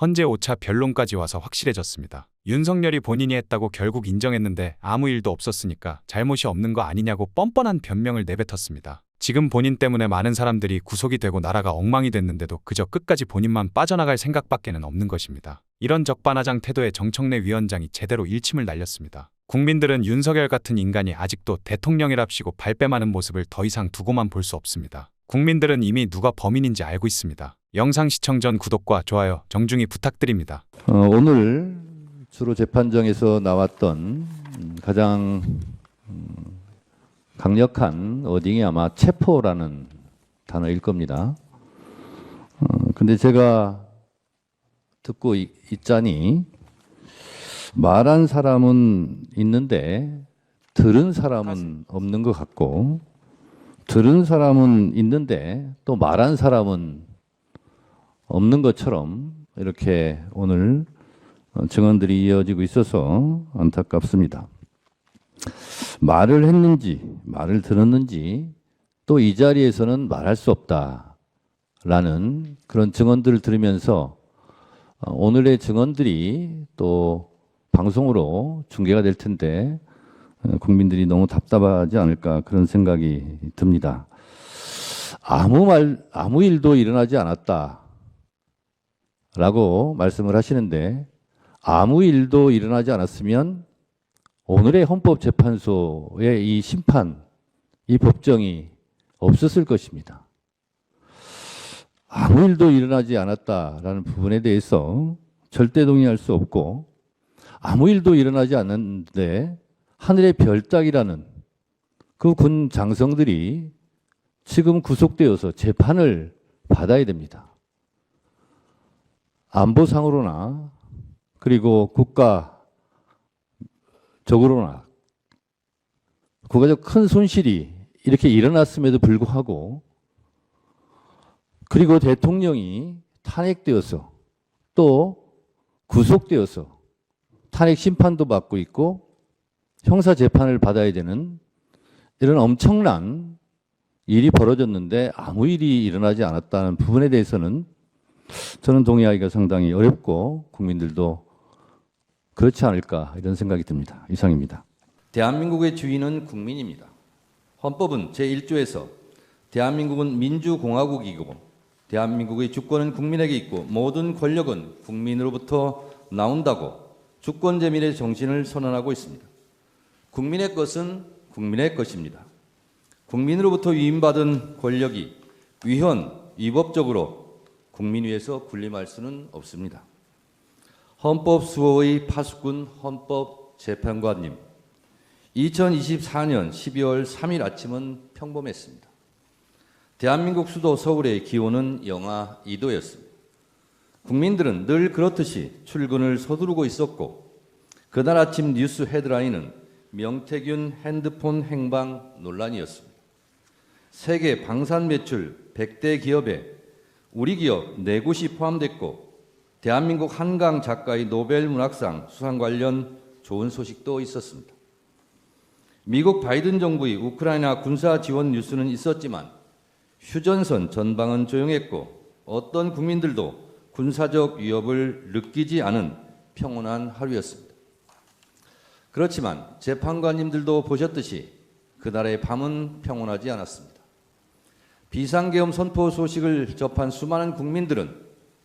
헌재 5차 변론까지 와서 확실해졌습니다. 윤석열이 본인이 했다고 결국 인정했는데 아무 일도 없었으니까 잘못이 없는 거 아니냐고 뻔뻔한 변명을 내뱉었습니다. 지금 본인 때문에 많은 사람들이 구속이 되고 나라가 엉망이 됐는데도 그저 끝까지 본인만 빠져나갈 생각밖에는 없는 것입니다. 이런 적반하장 태도에 정청래 위원장이 제대로 일침을 날렸습니다. 국민들은 윤석열 같은 인간이 아직도 대통령이랍시고 발뺌하는 모습을 더 이상 두고만 볼 수 없습니다. 국민들은 이미 누가 범인인지 알고 있습니다. 영상 시청 전 구독과 좋아요 정중히 부탁드립니다. 오늘 주로 재판정에서 나왔던 가장 강력한 어딩이 아마 체포라는 단어일 겁니다. 근데 제가 듣고 있자니 말한 사람은 있는데 들은 사람은 없는 것 같고, 들은 사람은 있는데 또 말한 사람은 없는 것처럼 이렇게 오늘 증언들이 이어지고 있어서 안타깝습니다. 말을 했는지 말을 들었는지 또 이 자리에서는 말할 수 없다라는 그런 증언들을 들으면서 오늘의 증언들이 또 방송으로 중계가 될 텐데 국민들이 너무 답답하지 않을까 그런 생각이 듭니다. 아무 일도 일어나지 않았다라고 말씀을 하시는데, 아무 일도 일어나지 않았으면 오늘의 헌법재판소의 이 심판, 이 법정이 없었을 것입니다. 아무 일도 일어나지 않았다라는 부분에 대해서 절대 동의할 수 없고, 아무 일도 일어나지 않았는데 하늘의 별 따기라는 그 군 장성들이 지금 구속되어서 재판을 받아야 됩니다. 안보상으로나 그리고 국가적으로나 국가적 큰 손실이 이렇게 일어났음에도 불구하고, 그리고 대통령이 탄핵되어서 또 구속되어서 탄핵 심판도 받고 있고 형사 재판을 받아야 되는 이런 엄청난 일이 벌어졌는데 아무 일이 일어나지 않았다는 부분에 대해서는 저는 동의하기가 상당히 어렵고 국민들도 그렇지 않을까 이런 생각이 듭니다. 이상입니다. 대한민국의 주인은 국민입니다. 헌법은 제1조에서 대한민국은 민주공화국이고 대한민국의 주권은 국민에게 있고 모든 권력은 국민으로부터 나온다고 주권재민의 정신을 선언하고 있습니다. 국민의 것은 국민의 것입니다. 국민으로부터 위임받은 권력이 위헌위법적으로 국민 위에서 군림할 수는 없습니다. 헌법수호의 파수꾼 헌법재판관님, 2024년 12월 3일 아침은 평범했습니다. 대한민국 수도 서울의 기온은 영하 2도였습니다. 국민들은 늘 그렇듯이 출근을 서두르고 있었고, 그날 아침 뉴스 헤드라인은 명태균 핸드폰 행방 논란이었습니다. 세계 방산 매출 100대 기업에 우리 기업 4곳이 포함됐고, 대한민국 한강 작가의 노벨 문학상 수상 관련 좋은 소식도 있었습니다. 미국 바이든 정부의 우크라이나 군사 지원 뉴스는 있었지만 휴전선 전방은 조용했고 어떤 국민들도 군사적 위협을 느끼지 않은 평온한 하루였습니다. 그렇지만 재판관님들도 보셨듯이 그날의 밤은 평온하지 않았습니다. 비상계엄 선포 소식을 접한 수많은 국민들은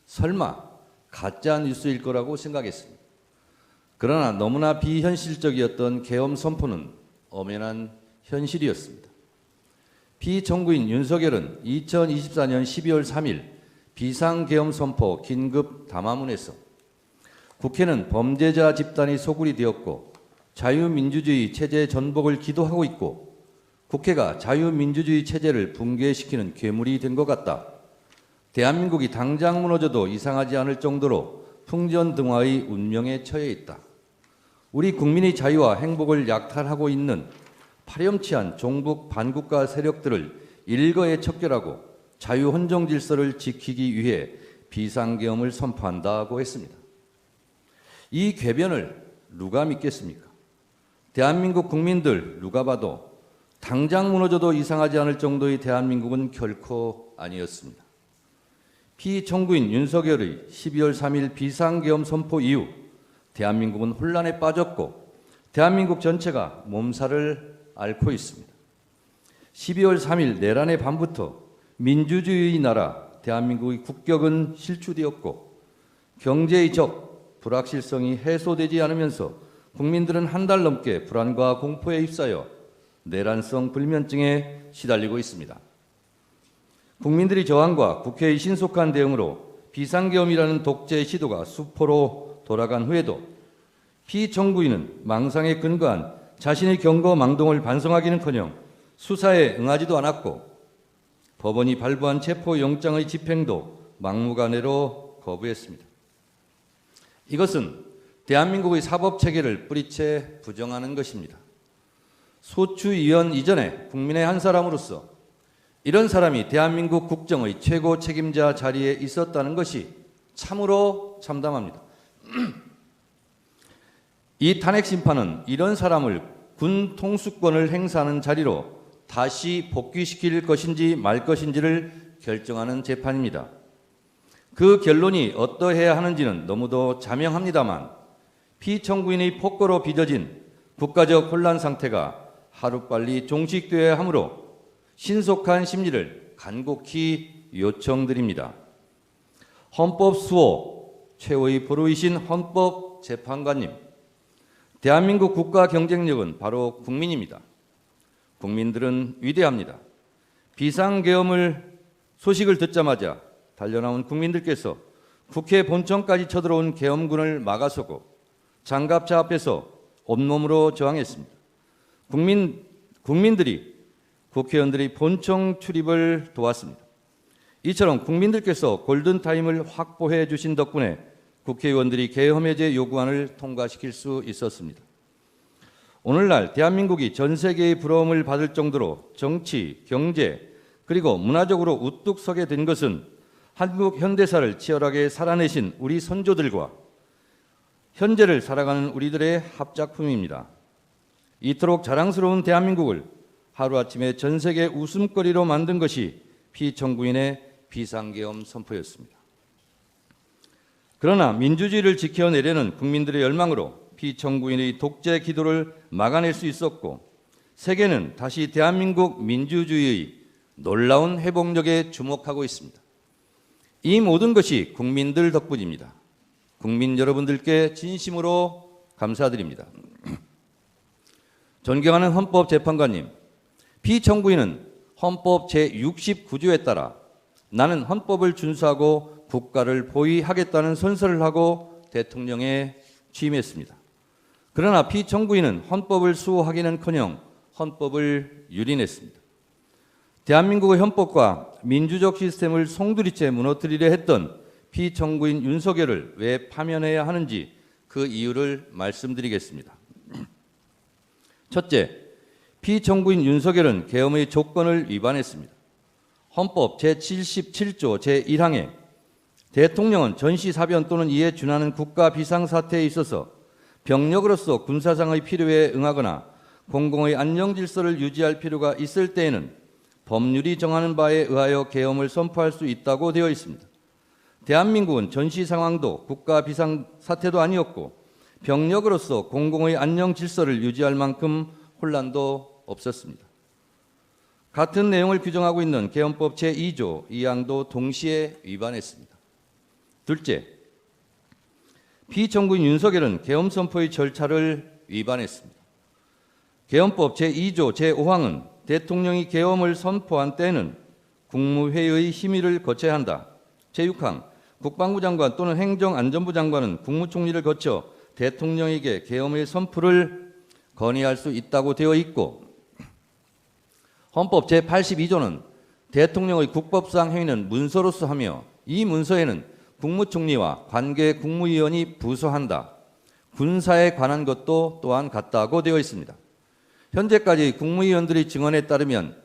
설마 가짜 뉴스일 거라고 생각했습니다. 그러나 너무나 비현실적이었던 계엄 선포는 엄연한 현실이었습니다. 피청구인 윤석열은 2024년 12월 3일 비상계엄 선포 긴급 담화문에서 국회는 범죄자 집단이 소굴이 되었고 자유민주주의 체제 전복을 기도하고 있고 국회가 자유민주주의 체제를 붕괴시키는 괴물이 된 것 같다. 대한민국이 당장 무너져도 이상하지 않을 정도로 풍전등화의 운명에 처해 있다. 우리 국민의 자유와 행복을 약탈하고 있는 파렴치한 종북 반국가 세력들을 일거에 척결하고 자유헌정 질서를 지키기 위해 비상계엄을 선포한다고 했습니다. 이 궤변을 누가 믿겠습니까? 대한민국 국민들 누가 봐도 당장 무너져도 이상하지 않을 정도의 대한민국은 결코 아니었습니다. 피청구인 윤석열의 12월 3일 비상계엄 선포 이후 대한민국은 혼란에 빠졌고 대한민국 전체가 몸살을 앓고 있습니다. 12월 3일 내란의 밤부터 민주주의의 나라 대한민국의 국격은 실추되었고 경제의 적, 불확실성이 해소되지 않으면서 국민들은 한 달 넘게 불안과 공포에 휩싸여 내란성 불면증에 시달리고 있습니다. 국민들의 저항과 국회의 신속한 대응으로 비상계엄이라는 독재 시도가 수포로 돌아간 후에도 피청구인은 망상에 근거한 자신의 경거망동을 반성하기는커녕 수사에 응하지도 않았고 법원이 발부한 체포영장의 집행도 막무가내로 거부했습니다. 이것은 대한민국의 사법체계를 뿌리채 부정하는 것입니다. 소추위원 이전에 국민의 한 사람으로서 이런 사람이 대한민국 국정의 최고 책임자 자리에 있었다는 것이 참으로 참담합니다. 이 탄핵 심판은 이런 사람을 군 통수권을 행사하는 자리로 다시 복귀시킬 것인지 말 것인지를 결정하는 재판입니다. 그 결론이 어떠해야 하는지는 너무도 자명합니다만 피청구인의 폭거로 빚어진 국가적 혼란 상태가 하루빨리 종식되어야 하므로 신속한 심리를 간곡히 요청드립니다. 헌법수호 최후의 보루이신 헌법재판관님, 대한민국 국가 경쟁력은 바로 국민입니다. 국민들은 위대합니다. 비상계엄을 소식을 듣자마자 달려나온 국민들께서 국회 본청까지 쳐들어온 계엄군을 막아서고 장갑차 앞에서 온몸으로 저항했습니다. 국민들이 국회의원들이 본청 출입을 도왔습니다. 이처럼 국민들께서 골든타임을 확보해 주신 덕분에 국회의원들이 계엄해제 요구안을 통과시킬 수 있었습니다. 오늘날 대한민국이 전 세계의 부러움을 받을 정도로 정치, 경제, 그리고 문화적으로 우뚝 서게 된 것은 한국 현대사를 치열하게 살아내신 우리 선조들과 현재를 살아가는 우리들의 합작품입니다. 이토록 자랑스러운 대한민국을 하루아침에 전 세계 웃음거리로 만든 것이 피청구인의 비상계엄 선포였습니다. 그러나 민주주의를 지켜내려는 국민들의 열망으로 피청구인의 독재 기도를 막아낼 수 있었고 세계는 다시 대한민국 민주주의의 놀라운 회복력에 주목하고 있습니다. 이 모든 것이 국민들 덕분입니다. 국민 여러분들께 진심으로 감사드립니다. 존경하는 헌법재판관님, 피청구인은 헌법 제69조에 따라 나는 헌법을 준수하고 국가를 보위하겠다는 선서를 하고 대통령에 취임했습니다. 그러나 피청구인은 헌법을 수호하기는커녕 헌법을 유린했습니다. 대한민국의 헌법과 민주적 시스템을 송두리째 무너뜨리려 했던 피청구인 윤석열을 왜 파면해야 하는지 그 이유를 말씀드리겠습니다. 첫째, 피청구인 윤석열은 계엄의 조건을 위반했습니다. 헌법 제77조 제1항에 대통령은 전시사변 또는 이에 준하는 국가 비상사태에 있어서 병력으로서 군사상의 필요에 응하거나 공공의 안정질서를 유지할 필요가 있을 때에는 법률이 정하는 바에 의하여 계엄을 선포할 수 있다고 되어 있습니다. 대한민국은 전시 상황도 국가 비상사태도 아니었고 병력으로서 공공의 안정질서를 유지할 만큼 혼란도 없었습니다. 같은 내용을 규정하고 있는 계엄법 제2조 2항도 동시에 위반했습니다. 둘째, 피청구인 윤석열은 계엄 선포의 절차를 위반했습니다. 계엄법 제2조 제5항은 대통령이 계엄을 선포한 때는 국무회의의 심의를 거쳐야 한다. 제6항, 국방부 장관 또는 행정안전부 장관은 국무총리를 거쳐 대통령에게 계엄의 선포를 건의할 수 있다고 되어 있고 헌법 제82조는 대통령의 국법상 행위는 문서로서 하며 이 문서에는 국무총리와 관계 국무위원이 부서한다. 군사에 관한 것도 또한 같다고 되어 있습니다. 현재까지 국무위원들의 증언에 따르면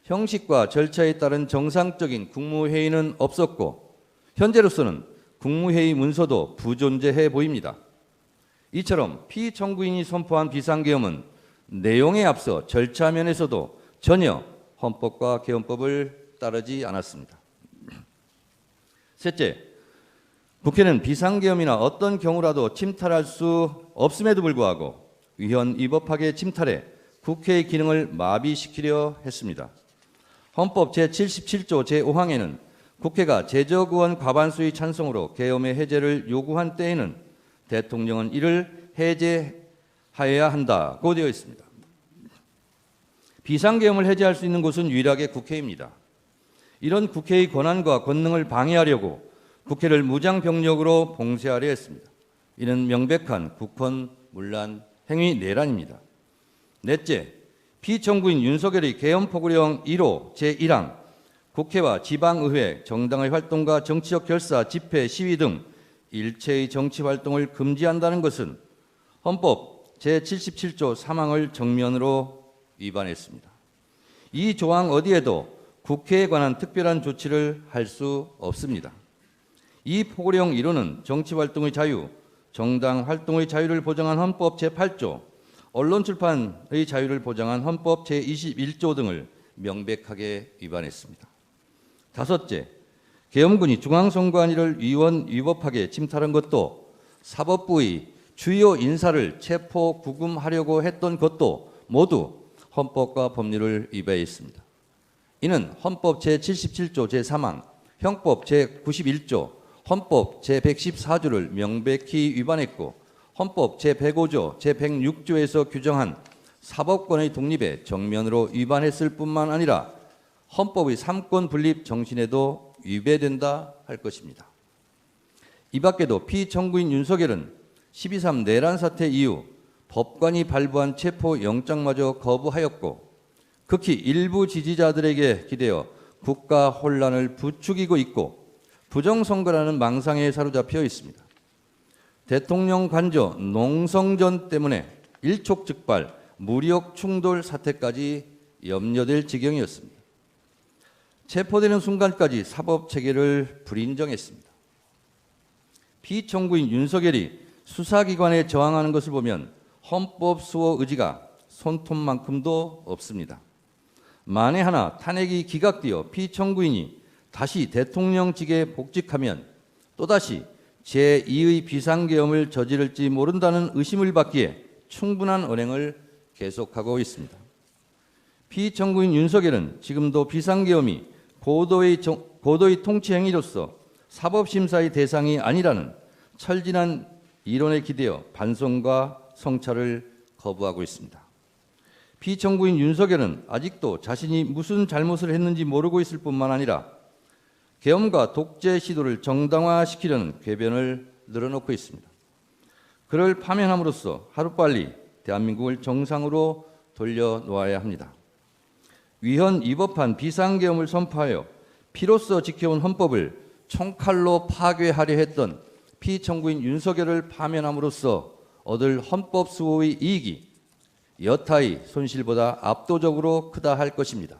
형식과 절차에 따른 정상적인 국무회의는 없었고 현재로서는 국무회의 문서도 부존재해 보입니다. 이처럼 피청구인이 선포한 비상계엄은 내용에 앞서 절차 면에서도 전혀 헌법과 계엄법을 따르지 않았습니다. 셋째, 국회는 비상계엄이나 어떤 경우라도 침탈할 수 없음에도 불구하고 위헌 위법하게 침탈해 국회의 기능을 마비시키려 했습니다. 헌법 제77조 제5항에는 국회가 제적의원 과반수의 찬성으로 계엄의 해제를 요구한 때에는 대통령은 이를 해제하여야 한다고 되어 있습니다. 비상계엄을 해제할 수 있는 곳은 유일하게 국회입니다. 이런 국회의 권한과 권능을 방해하려고 국회를 무장병력으로 봉쇄하려 했습니다. 이는 명백한 국헌문란 행위 내란입니다. 넷째, 피청구인 윤석열의 계엄포고령 1호 제1항 국회와 지방의회, 정당의 활동과 정치적 결사, 집회, 시위 등 일체의 정치활동을 금지한다는 것은 헌법 제77조 3항을 정면으로 위반했습니다. 이 조항 어디에도 국회에 관한 특별한 조치를 할 수 없습니다. 이 포고령 1호는 정치활동의 자유, 정당 활동의 자유를 보장한 헌법 제8조, 언론 출판의 자유를 보장한 헌법 제21조 등을 명백하게 위반했습니다. 다섯째, 계엄군이 중앙선관위를 위헌 위법하게 침탈한 것도 사법부의 주요 인사를 체포 구금하려고 했던 것도 모두 헌법과 법률을 위반했습니다. 이는 헌법 제77조 제3항, 형법 제91조, 헌법 제114조를 명백히 위반했고 헌법 제105조, 제106조에서 규정한 사법권의 독립에 정면으로 위반했을 뿐만 아니라 헌법의 삼권 분립 정신에도 위배된다 할 것입니다. 이 밖에도 피청구인 윤석열은 12.3 내란 사태 이후 법관이 발부한 체포영장마저 거부하였고 극히 일부 지지자들에게 기대어 국가 혼란을 부추기고 있고 부정선거라는 망상에 사로잡혀 있습니다. 대통령 관저 농성전 때문에 일촉즉발 무력 충돌 사태까지 염려될 지경이었습니다. 체포되는 순간까지 사법체계를 불인정했습니다. 피청구인 윤석열이 수사기관에 저항하는 것을 보면 헌법 수호 의지가 손톱만큼도 없습니다. 만에 하나 탄핵이 기각되어 피청구인이 다시 대통령직에 복직하면 또다시 제2의 비상계엄을 저지를지 모른다는 의심을 받기에 충분한 언행을 계속하고 있습니다. 피청구인 윤석열은 지금도 비상계엄이 고도의 통치 행위로서 사법심사의 대상이 아니라는 철진한 이론에 기대어 반성과 성찰을 거부하고 있습니다. 피청구인 윤석열은 아직도 자신이 무슨 잘못을 했는지 모르고 있을 뿐만 아니라 계엄과 독재 시도를 정당화시키려는 궤변을 늘어놓고 있습니다. 그를 파면함으로써 하루빨리 대한민국을 정상으로 돌려놓아야 합니다. 위헌 위법한 비상계엄을 선포하여 피로써 지켜온 헌법을 총칼로 파괴하려 했던 피청구인 윤석열을 파면함으로써 얻을 헌법 수호의 이익이 여타의 손실보다 압도적으로 크다 할 것입니다.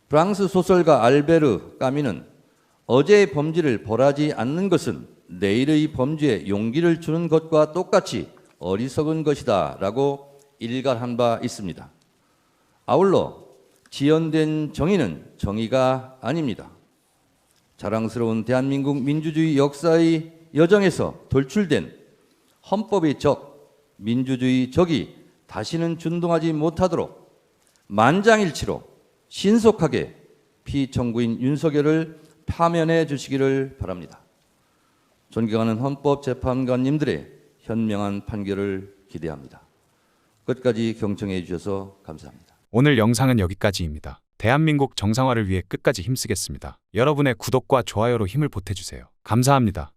프랑스 소설가 알베르 까미는 어제의 범죄를 벌하지 않는 것은 내일의 범죄에 용기를 주는 것과 똑같이 어리석은 것이다 라고 일갈한 바 있습니다. 아울러 지연된 정의는 정의가 아닙니다. 자랑스러운 대한민국 민주주의 역사의 여정에서 돌출된 헌법의 적, 민주주의 적이 다시는 준동하지 못하도록 만장일치로 신속하게 피청구인 윤석열을 파면해 주시기를 바랍니다. 존경하는 헌법재판관님들의 현명한 판결을 기대합니다. 끝까지 경청해 주셔서 감사합니다. 오늘 영상은 여기까지입니다. 대한민국 정상화를 위해 끝까지 힘쓰겠습니다. 여러분의 구독과 좋아요로 힘을 보태주세요. 감사합니다.